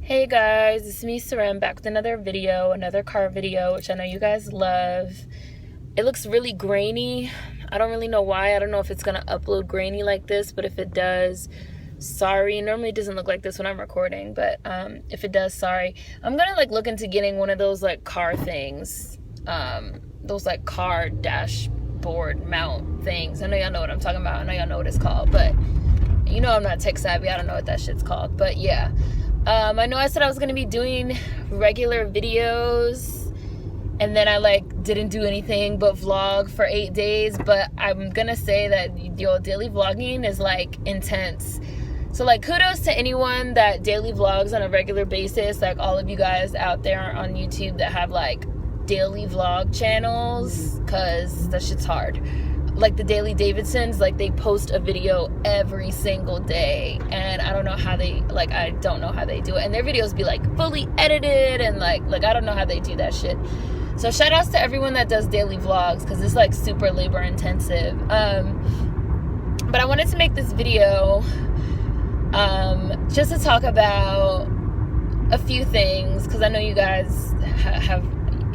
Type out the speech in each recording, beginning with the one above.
Hey guys, it's me Saram back with another video, another car video, which I know you guys love. It looks really grainy. I don't really know why. I don't know if it's gonna upload grainy like this, but if it does, sorry. Normally it doesn't look like this when I'm recording, but if it does, sorry. I'm gonna look into getting one of those car things, those car dashboard mount things. I know y'all know what I'm talking about. I know y'all know what it's called, but you know I'm not tech savvy. I don't know what that shit's called, but yeah. I know I said I was going to be doing regular videos, and then I didn't do anything but vlog for 8 days, but I'm going to say that daily vlogging is intense. So kudos to anyone that daily vlogs on a regular basis, all of you guys out there on YouTube that have daily vlog channels, cause that shit's hard. The Daily Davidsons, they post a video every single day, and I don't know how they I don't know how they do it, and their videos be fully edited, and I don't know how they do that shit. So shout outs to everyone that does daily vlogs, because it's super labor intensive. But I wanted to make this video just to talk about a few things, because I know you guys have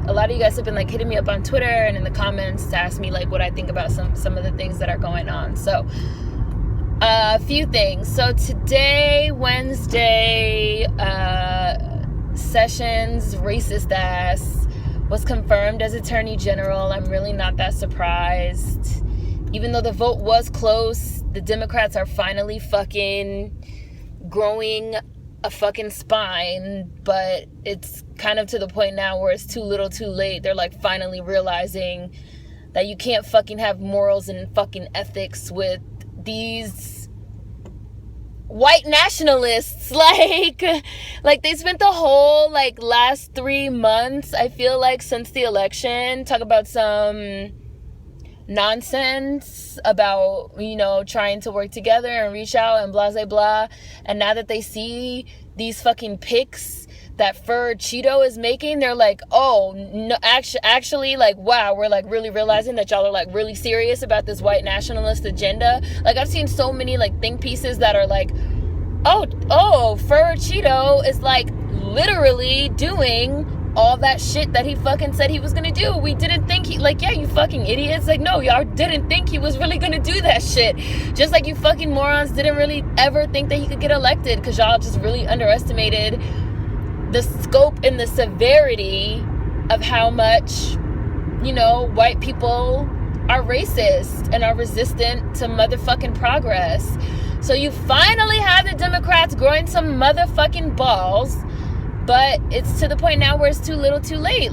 a lot of you guys have been hitting me up on Twitter and in the comments to ask me what I think about some of the things that are going on. So a few things. So today, Wednesday, Sessions racist ass was confirmed as Attorney General. I'm really not that surprised. Even though the vote was close, the Democrats are finally fucking growing a fucking spine, but it's kind of to the point now where it's too little too late. They're finally realizing that you can't fucking have morals and fucking ethics with these white nationalists. They spent the whole last 3 months, I feel since the election, talk about some nonsense about trying to work together and reach out and blah blah blah, and now that they see these fucking pics that Fur Cheeto is making, they're oh no, actually wow, we're really realizing that y'all are really serious about this white nationalist agenda. I've seen so many think pieces that are oh Fur Cheeto is literally doing all that shit that he fucking said he was gonna do. We didn't think he, yeah, you fucking idiots. No, y'all didn't think he was really gonna do that shit. Just you fucking morons didn't really ever think that he could get elected, because y'all just really underestimated the scope and the severity of how much, white people are racist and are resistant to motherfucking progress. So you finally have the Democrats growing some motherfucking balls, but it's to the point now where it's too little too late.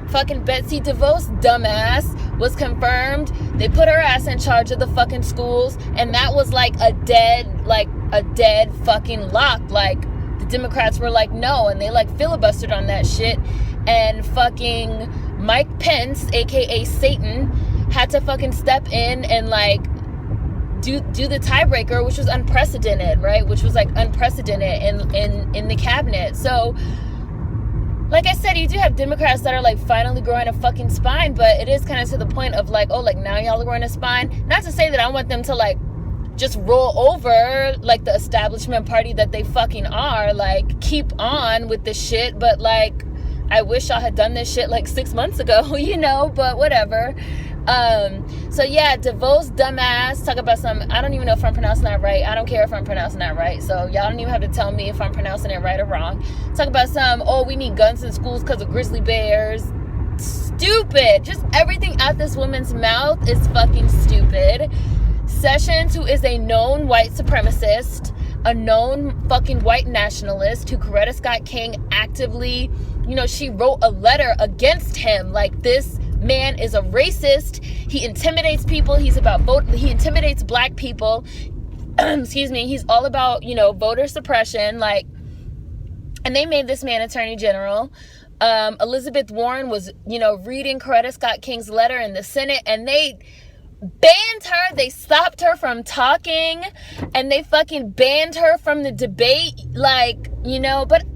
Fucking Betsy DeVos dumbass was confirmed. They put her ass in charge of the fucking schools, and that was a dead fucking lock. The Democrats were no, and they filibustered on that shit, and fucking Mike Pence, aka Satan, had to fucking step in and do the tiebreaker, which was unprecedented, right? Which was unprecedented in the cabinet. So like I said, you do have Democrats that are finally growing a fucking spine, but it is kind of to the point of oh, now y'all are growing a spine. Not to say that I want them to just roll over the establishment party that they fucking are, keep on with this shit, but I wish y'all had done this shit 6 months ago, but whatever. So yeah, DeVos dumbass talk about some, I don't even know if I'm pronouncing that right. I don't care if I'm pronouncing that right, so y'all don't even have to tell me if I'm pronouncing it right or wrong. Talk about some, oh, we need guns in schools because of grizzly bears. Stupid. Just everything out this woman's mouth is fucking stupid. Sessions, who is a known white supremacist, a known fucking white nationalist, who Coretta Scott King actively, she wrote a letter against him. This man is a racist. He intimidates people. He's about vote. He intimidates black people. Excuse me. He's all about, voter suppression. And they made this man Attorney General. Elizabeth Warren was, reading Coretta Scott King's letter in the Senate, and they banned her. They stopped her from talking, and they fucking banned her from the debate. But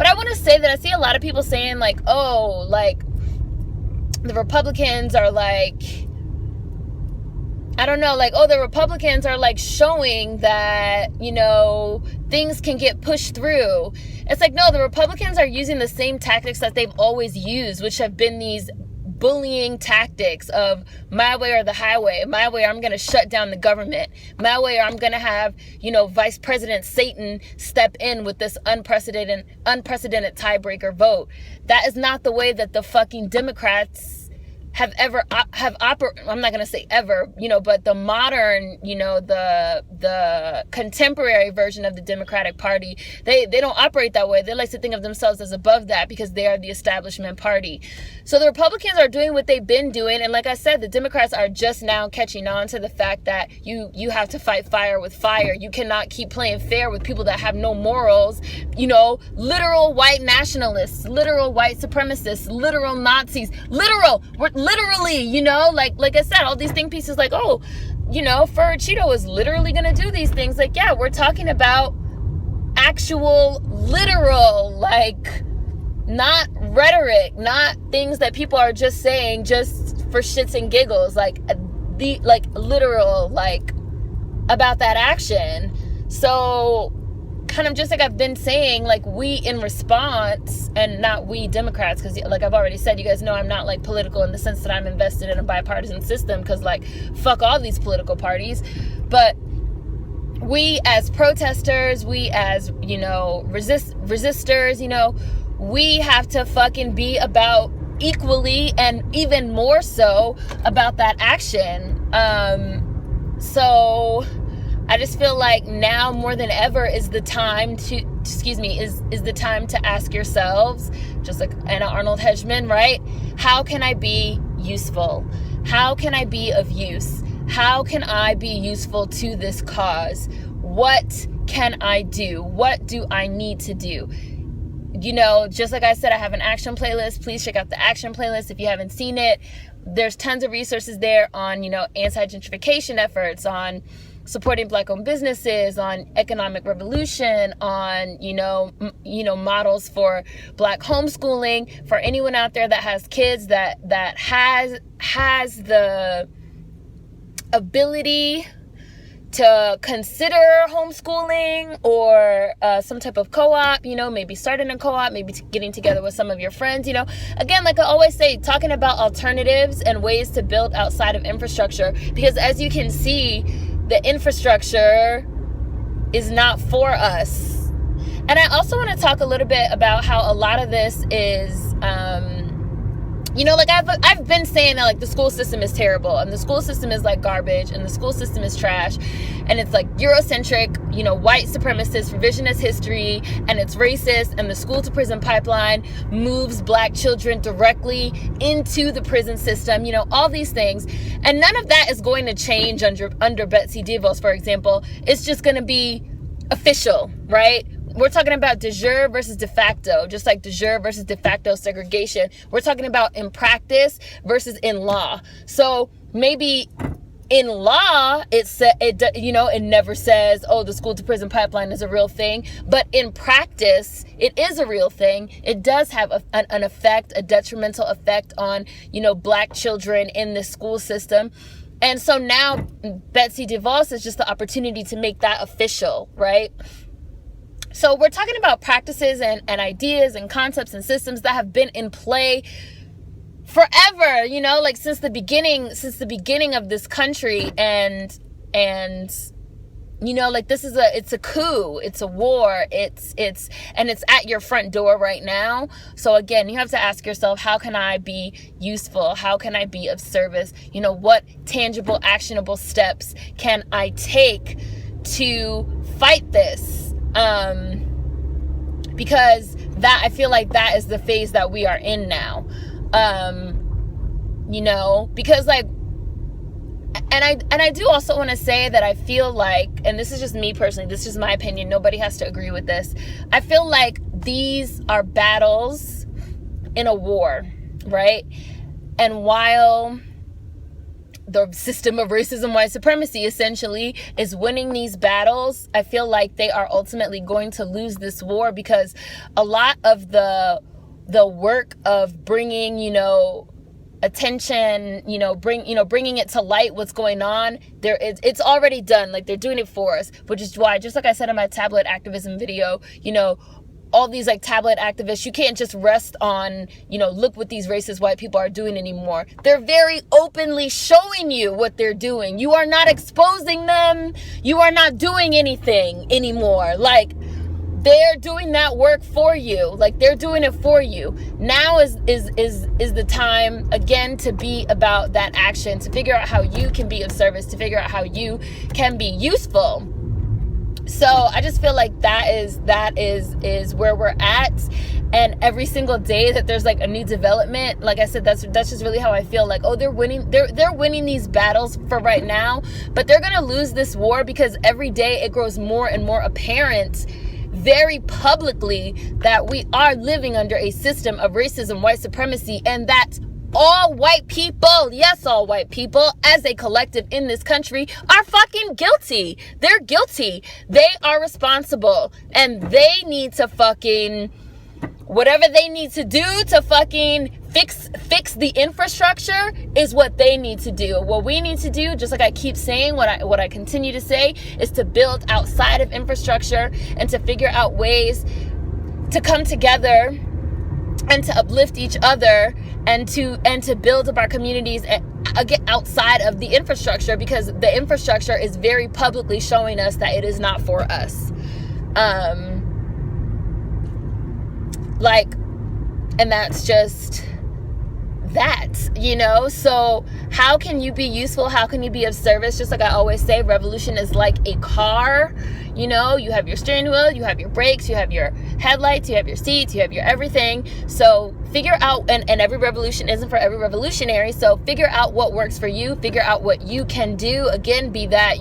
I want to say that I see a lot of people saying oh, the Republicans are I don't know, oh, the Republicans are showing that, things can get pushed through. It's like, no, the Republicans are using the same tactics that they've always used, which have been these bullying tactics of my way or the highway. My way, I'm going to shut down the government. My way, or I'm going to have, Vice President Satan step in with this unprecedented tiebreaker vote. That is not the way that the fucking Democrats have operated. I'm not going to say ever, but the modern, the contemporary version of the Democratic Party, they don't operate that way. They like to think of themselves as above that because they are the establishment party. So the Republicans are doing what they've been doing. And like I said, the Democrats are just now catching on to the fact that you have to fight fire with fire. You cannot keep playing fair with people that have no morals, literal white nationalists, literal white supremacists, literal Nazis, literally, like I said, all these think pieces like, oh, Fur Cheeto is literally going to do these things. Like, yeah, we're talking about actual, literal, like, not rhetoric, not things that people are just saying just for shits and giggles, like literal, like, about that action. So kind of just like I've been saying, like, we in response, and not we Democrats, because like I've already said, you guys know I'm not like political in the sense that I'm invested in a bipartisan system, because like fuck all these political parties, but we as protesters, we as resistors, we have to fucking be about equally and even more so about that action. So I just feel like now more than ever is the time to, is the time to ask yourselves, just like Anna Arnold Hedgeman, right? How can I be useful? How can I be of use? How can I be useful to this cause? What can I do? What do I need to do? Just like I said, I have an action playlist. Please check out the action playlist if you haven't seen it. There's tons of resources there on, anti-gentrification efforts, on supporting Black-owned businesses, on economic revolution, on, models for Black homeschooling, for anyone out there that has kids that has the ability to consider homeschooling or some type of co-op, maybe starting a co-op, maybe getting together with some of your friends, again, like I always say, talking about alternatives and ways to build outside of infrastructure, because as you can see, the infrastructure is not for us. And I also want to talk a little bit about how a lot of this is, like I've been saying that like the school system is terrible and the school system is like garbage and the school system is trash and it's like Eurocentric, white supremacist revisionist history, and it's racist, and the school to prison pipeline moves Black children directly into the prison system, all these things. And none of that is going to change under Betsy DeVos, for example. It's just going to be official, right? We're talking about de jure versus de facto, just like de jure versus de facto segregation. We're talking about in practice versus in law. So maybe in law, it never says, oh, the school to prison pipeline is a real thing. But in practice, it is a real thing. It does have an effect, a detrimental effect on, Black children in the school system. And so now Betsy DeVos is just the opportunity to make that official, right? So we're talking about practices and ideas and concepts and systems that have been in play forever, like since the beginning of this country, and like it's a coup, it's a war, it's at your front door right now. So again, you have to ask yourself, how can I be useful? How can I be of service? What tangible, actionable steps can I take to fight this? Because I feel like that is the phase that we are in now. Because like, and I do also want to say that I feel like, and this is just me personally, this is just my opinion, nobody has to agree with this. I feel like these are battles in a war, right? And while the system of racism, white supremacy essentially is winning these battles, I feel like they are ultimately going to lose this war, because a lot of the work of bringing, attention, bringing it to light, what's going on. It's already done. Like, they're doing it for us, which is why, just like I said in my tablet activism video, all these like tablet activists, you can't just rest on, look what these racist white people are doing anymore. They're very openly showing you what they're doing. You are not exposing them. You are not doing anything anymore. Like, they're doing that work for you. Like, they're doing it for you. Now is the time, again, to be about that action, to figure out how you can be of service, to figure out how you can be useful. So I just feel like that is where we're at. And every single day that there's like a new development, like I said, that's just really how I feel. Like, oh, they're winning these battles for right now, but they're gonna lose this war, because every day it grows more and more apparent, very publicly, that we are living under a system of racism, white supremacy, and that all white people, yes, all white people as a collective in this country are fucking guilty. They're guilty. They are responsible, and they need to fucking, whatever they need to do to fucking fix the infrastructure is what they need to do. What we need to do, just like I keep saying, what I continue to say, is to build outside of infrastructure and to figure out ways to come together and to uplift each other and to build up our communities again outside of the infrastructure, because the infrastructure is very publicly showing us that it is not for us. And that's just that, so how can you be useful? How can you be of service? Just like I always say, revolution is like a car. You have your steering wheel, you have your brakes, you have your headlights, you have your seats, you have your everything. So figure out, and every revolution isn't for every revolutionary, so figure out what works for you, figure out what you can do. Again, be that,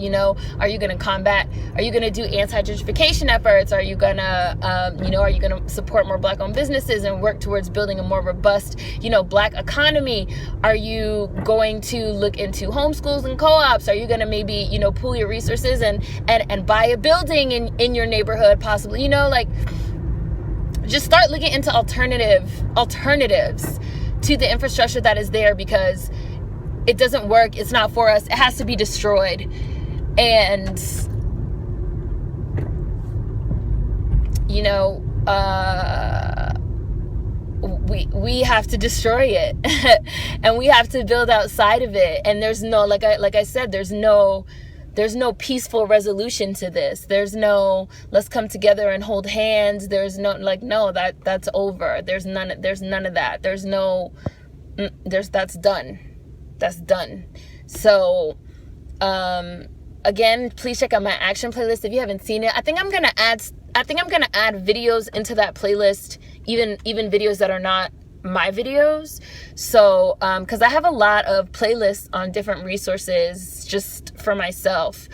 are you going to do anti-gentrification efforts? Are you going to support more Black-owned businesses and work towards building a more robust, Black economy? Are you going to look into homeschools and co-ops? Are you going to maybe, pool your resources and buy a building in your neighborhood, possibly, just start looking into alternatives to the infrastructure that is there, because it doesn't work. It's not for us. It has to be destroyed. And, we have to destroy it and we have to build outside of it. And there's no, like I said, there's no peaceful resolution to this. There's no, let's come together and hold hands. There's no, that's over. There's none of that. That's done. That's done. So, again, please check out my action playlist if you haven't seen it. I think I'm gonna add videos into that playlist, even videos that are not my videos. So because I have a lot of playlists on different resources just for myself.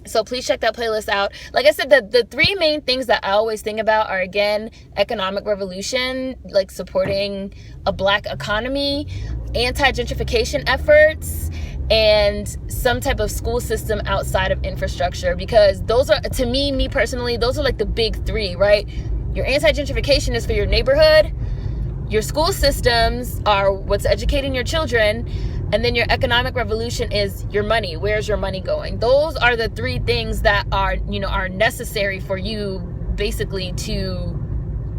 So please check that playlist out. Like I said, the three main things that I always think about are, again, economic revolution, like supporting a Black economy, anti-gentrification efforts, and some type of school system outside of infrastructure. Because those are, to me personally, those are like the big three, right? Your anti-gentrification is for your neighborhood. Your school systems are what's educating your children. And then your economic revolution is your money. Where's your money going? Those are the three things that are necessary for you basically to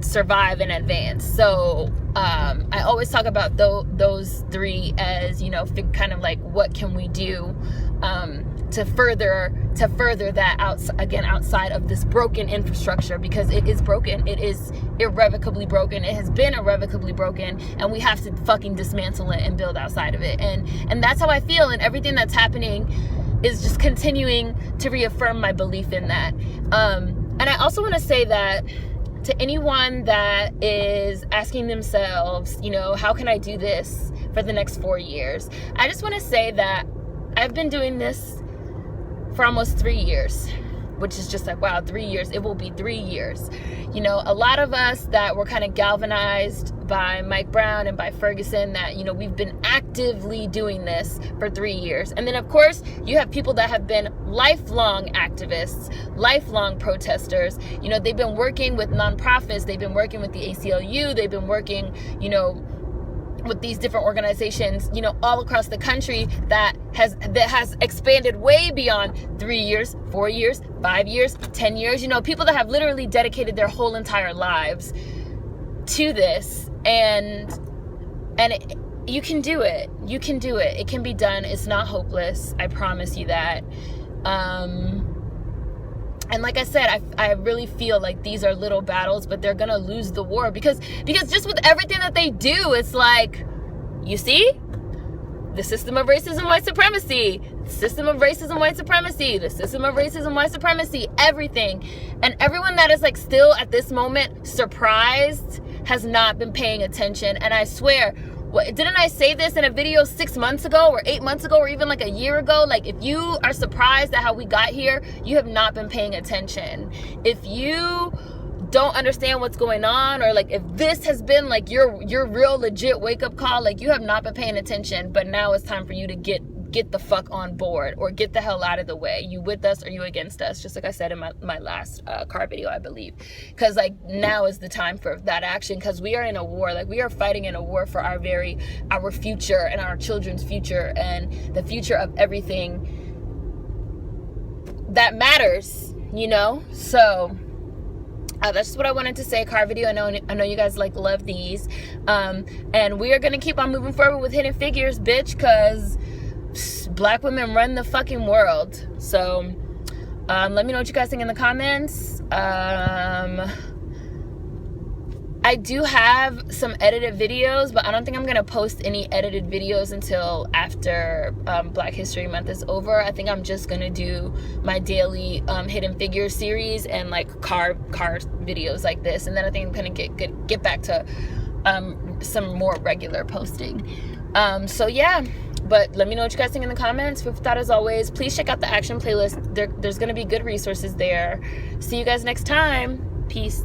survive and advance. So I always talk about those three as, kind of like, what can we do to further that outside of this broken infrastructure, because it is broken. It is irrevocably broken. It has been irrevocably broken, and we have to fucking dismantle it and build outside of it. And that's how I feel, and everything that's happening is just continuing to reaffirm my belief in that. And I also want to say that to anyone that is asking themselves, how can I do this for the next 4 years? I just want to say that I've been doing this for almost 3 years, which is just like, wow, 3 years. It will be 3 years. A lot of us that were kind of galvanized by Mike Brown and by Ferguson, that, we've been actively doing this for 3 years. And then, of course, you have people that have been lifelong activists, lifelong protesters. They've been working with nonprofits. They've been working with the ACLU. They've been working, with these different organizations, you know, all across the country that has expanded way beyond 3 years, 4 years, 5 years, 10 years, you know, people that have literally dedicated their whole entire lives to this. And you can do it. You can do it. It can be done. It's not hopeless. I promise you that. And like I said, I really feel like these are little battles, but they're gonna lose the war because just with everything that they do, it's like, you see, the system of racism, white supremacy, the system of racism, white supremacy, the system of racism, white supremacy, everything. And everyone that is like still at this moment surprised has not been paying attention. And I swear, didn't I say this in a video 6 months ago or 8 months ago or even like a year ago? Like, if you are surprised at how we got here, you have not been paying attention. If you don't understand what's going on, or like if this has been like your real legit wake up call, like you have not been paying attention. But now it's time for you to get the fuck on board, or get the hell out of the way. You with us or you against us? Just like I said in my last car video, I believe. Because like now is the time for that action, because we are in a war. Like, we are fighting in a war for our future and our children's future and the future of everything that matters, you know? So that's just what I wanted to say. Car video. I know you guys like love these. And we are gonna keep on moving forward with Hidden Figures, bitch, because Black women run the fucking world. So let me know what you guys think in the comments. I do have some edited videos, but I don't think I'm gonna post any edited videos until after Black History Month is over. I think I'm just gonna do my daily Hidden Figures series and like car videos like this, and then I think I'm gonna get back to some more regular posting. So yeah. But let me know what you guys think in the comments. Food for thought as always. Please check out the action playlist. There's going to be good resources there. See you guys next time. Peace.